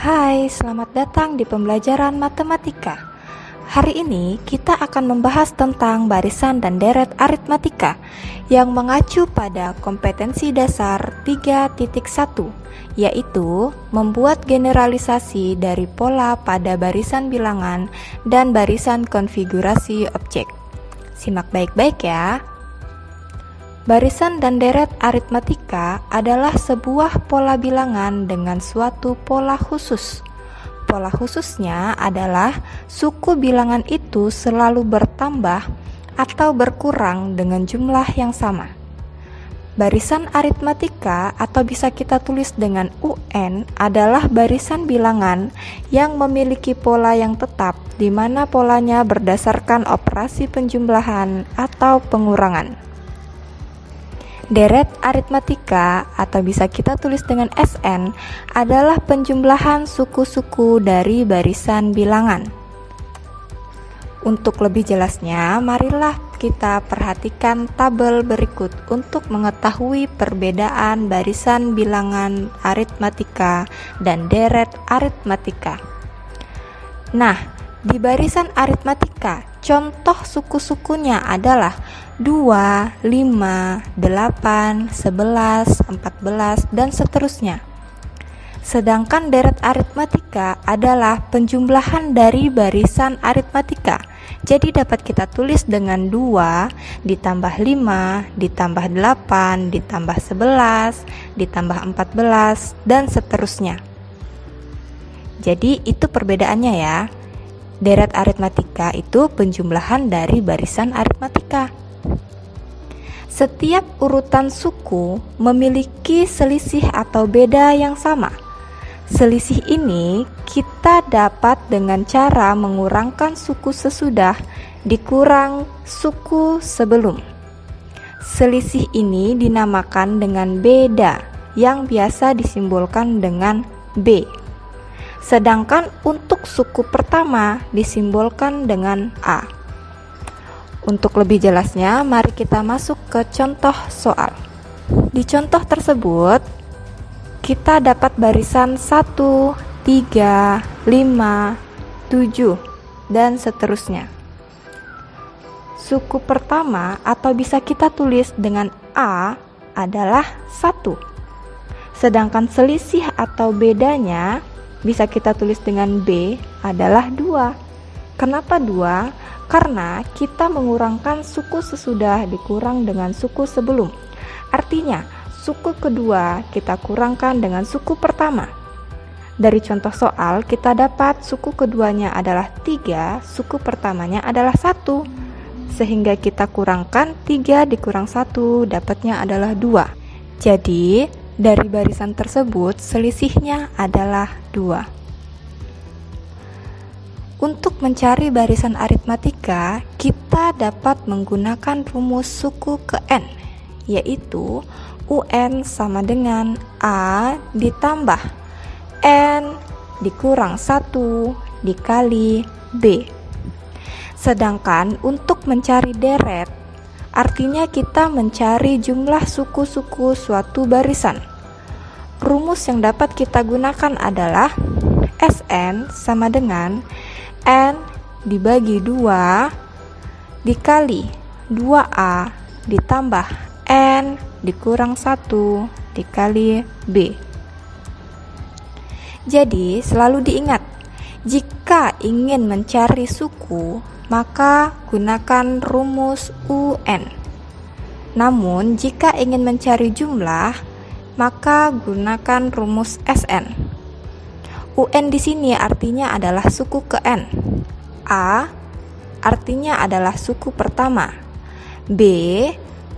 Hai, selamat datang di pembelajaran matematika. Hari ini kita akan membahas tentang barisan dan deret aritmatika yang mengacu pada kompetensi dasar 3.1, yaitu membuat generalisasi dari pola pada barisan bilangan dan barisan konfigurasi objek. Simak baik-baik ya. Barisan dan deret aritmatika adalah sebuah pola bilangan dengan suatu pola khusus. Pola khususnya adalah suku bilangan itu selalu bertambah atau berkurang dengan jumlah yang sama. Barisan aritmatika atau bisa kita tulis dengan UN adalah barisan bilangan yang memiliki pola yang tetap di mana polanya berdasarkan operasi penjumlahan atau pengurangan. Deret aritmatika atau bisa kita tulis dengan SN adalah penjumlahan suku-suku dari barisan bilangan. Untuk lebih jelasnya, marilah kita perhatikan tabel berikut untuk mengetahui perbedaan barisan bilangan aritmatika dan deret aritmatika. Nah, di barisan aritmatika, contoh suku-sukunya adalah 2, 5, 8, 11, 14, dan seterusnya. Sedangkan deret aritmatika adalah penjumlahan dari barisan aritmatika. Jadi dapat kita tulis dengan 2 ditambah 5, ditambah 8, ditambah 11, ditambah 14, dan seterusnya. Jadi itu perbedaannya ya. Deret aritmatika itu penjumlahan dari barisan aritmatika. Setiap urutan suku memiliki selisih atau beda yang sama. Selisih ini kita dapat dengan cara mengurangkan suku sesudah dikurang suku sebelum. Selisih ini dinamakan dengan beda yang biasa disimbolkan dengan B. Sedangkan untuk suku pertama disimbolkan dengan A. Untuk lebih jelasnya, mari kita masuk ke contoh soal. Di contoh tersebut, kita dapat barisan 1, 3, 5, 7, dan seterusnya. Suku pertama atau bisa kita tulis dengan A adalah 1. Sedangkan selisih atau bedanya bisa kita tulis dengan B adalah 2. Kenapa 2? Karena kita mengurangkan suku sesudah dikurang dengan suku sebelum. Artinya, suku kedua kita kurangkan dengan suku pertama. Dari contoh soal, kita dapat suku keduanya adalah 3, suku pertamanya adalah 1. Sehingga kita kurangkan 3 dikurang 1, dapatnya adalah 2. Jadi, dari barisan tersebut, selisihnya adalah 2. Untuk mencari barisan aritmatika, kita dapat menggunakan rumus suku ke N, yaitu UN sama dengan A ditambah N dikurang 1 dikali B. Sedangkan untuk mencari deret, artinya kita mencari jumlah suku-suku suatu barisan. Rumus yang dapat kita gunakan adalah SN sama dengan N dibagi 2 dikali 2A ditambah N dikurang 1 dikali B. Jadi selalu diingat, jika ingin mencari suku, maka gunakan rumus UN. Namun jika ingin mencari jumlah, maka gunakan rumus SN. UN di sini artinya adalah suku ke N. A artinya adalah suku pertama. B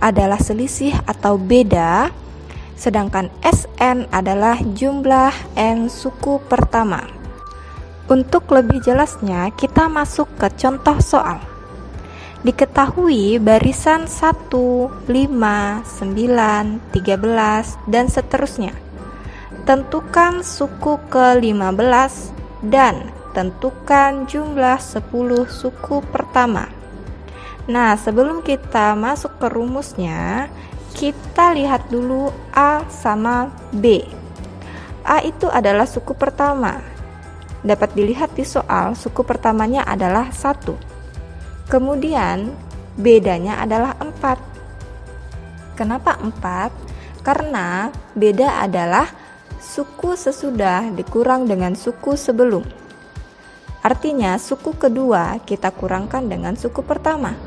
adalah selisih atau beda. Sedangkan SN adalah jumlah N suku pertama. Untuk lebih jelasnya, kita masuk ke contoh soal. Diketahui barisan 1, 5, 9, 13, dan seterusnya. Tentukan suku ke-15 dan tentukan jumlah 10 suku pertama. Nah, sebelum kita masuk ke rumusnya, kita lihat dulu A sama B. A itu adalah suku pertama, dapat dilihat di soal, suku pertamanya adalah 1. Kemudian bedanya adalah 4. Kenapa 4? Karena beda adalah suku sesudah dikurang dengan suku sebelum. Artinya suku kedua kita kurangkan dengan suku pertama.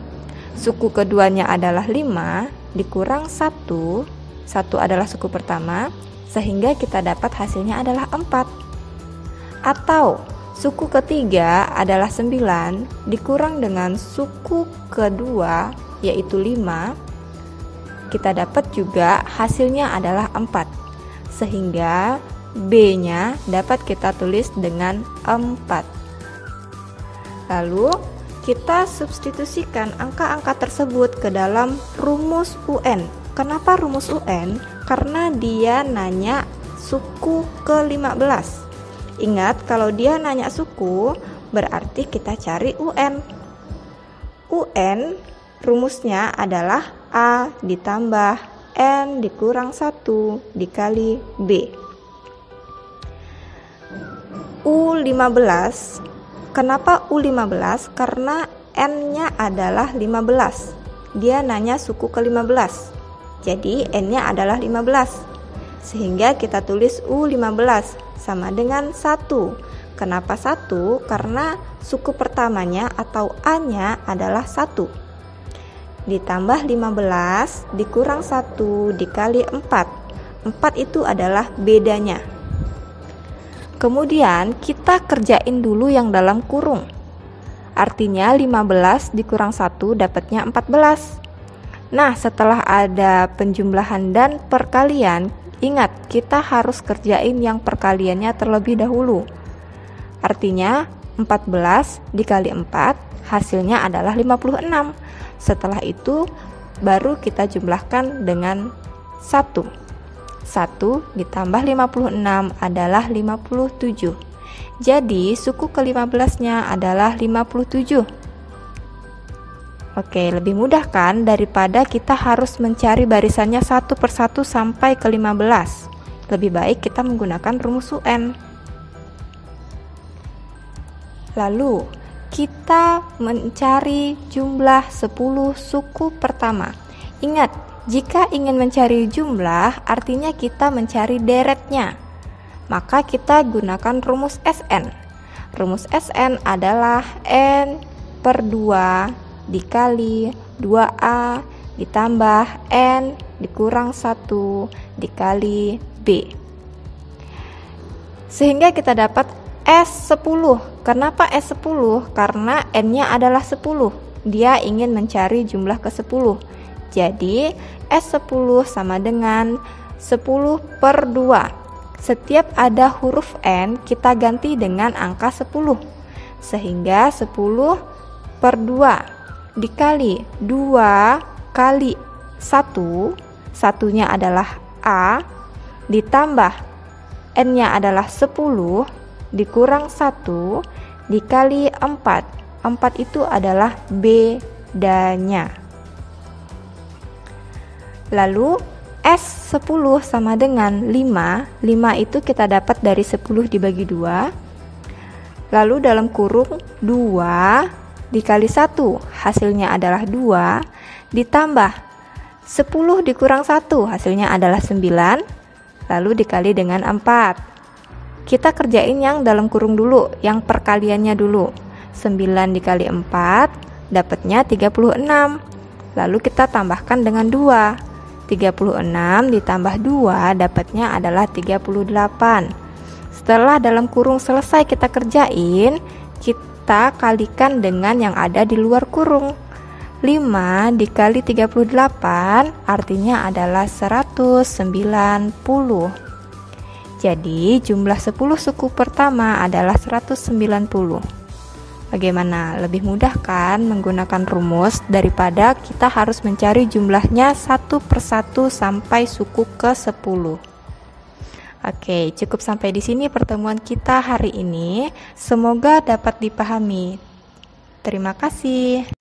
Suku keduanya adalah 5 dikurang 1. 1 adalah suku pertama, sehingga kita dapat hasilnya adalah 4. Atau suku ketiga adalah 9 dikurang dengan suku kedua yaitu 5, kita dapat juga hasilnya adalah 4. Sehingga B-nya dapat kita tulis dengan 4. Lalu kita substitusikan angka-angka tersebut ke dalam rumus UN. Kenapa rumus UN? Karena dia nanya suku ke-15. Ingat, kalau dia nanya suku, berarti kita cari UN. UN rumusnya adalah A ditambah N dikurang 1 dikali B. U15. Kenapa U15? Karena N-nya adalah 15. Dia nanya suku ke-15. Jadi N-nya adalah 15. Sehingga kita tulis U15 sama dengan 1. Kenapa 1? Karena suku pertamanya atau A-nya adalah 1. Ditambah 15 dikurang 1 dikali 4. 4 itu adalah bedanya. Kemudian kita kerjain dulu yang dalam kurung. Artinya 15 dikurang 1 dapatnya 14. Nah, setelah ada penjumlahan dan perkalian, ingat kita harus kerjain yang perkaliannya terlebih dahulu. Artinya 14 dikali 4 hasilnya adalah 56. Setelah itu baru kita jumlahkan dengan 1. 1 ditambah 56 adalah 57. Jadi suku ke-15-nya adalah 57. Oke, lebih mudah kan daripada kita harus mencari barisannya satu persatu sampai ke 15. Lebih baik kita menggunakan rumus UN. Lalu kita mencari jumlah 10 suku pertama. Ingat, jika ingin mencari jumlah, artinya kita mencari deretnya. Maka kita gunakan rumus SN. Rumus SN adalah N per 2 dikali 2A ditambah N dikurang 1 dikali B. Sehingga kita dapat S10. Kenapa S10? Karena N-nya adalah 10. Dia ingin mencari jumlah ke-10. Jadi S10 sama dengan 10 per 2. Setiap ada huruf N kita ganti dengan angka 10. Sehingga 10 per 2 dikali 2 kali 1. Satunya adalah A ditambah N-nya adalah 10 dikurang 1 dikali 4. 4 itu adalah bedanya. Lalu S10 sama dengan 5. 5 itu kita dapat dari 10 dibagi 2. Lalu dalam kurung 2 dikali 1 hasilnya adalah 2 ditambah 10 dikurang 1 hasilnya adalah 9. Lalu dikali dengan 4. Kita kerjain yang dalam kurung dulu, yang perkaliannya dulu. 9 dikali 4 dapatnya 36. Lalu kita tambahkan dengan 2. 36 ditambah 2 dapatnya adalah 38. Setelah dalam kurung selesai kita kerjain, kita kalikan dengan yang ada di luar kurung. 5 dikali 38 artinya adalah 190. Jadi jumlah 10 suku pertama adalah 190. Bagaimana? Lebih mudah kan menggunakan rumus daripada kita harus mencari jumlahnya satu persatu sampai suku ke-10. Oke, cukup sampai di sini pertemuan kita hari ini. Semoga dapat dipahami. Terima kasih.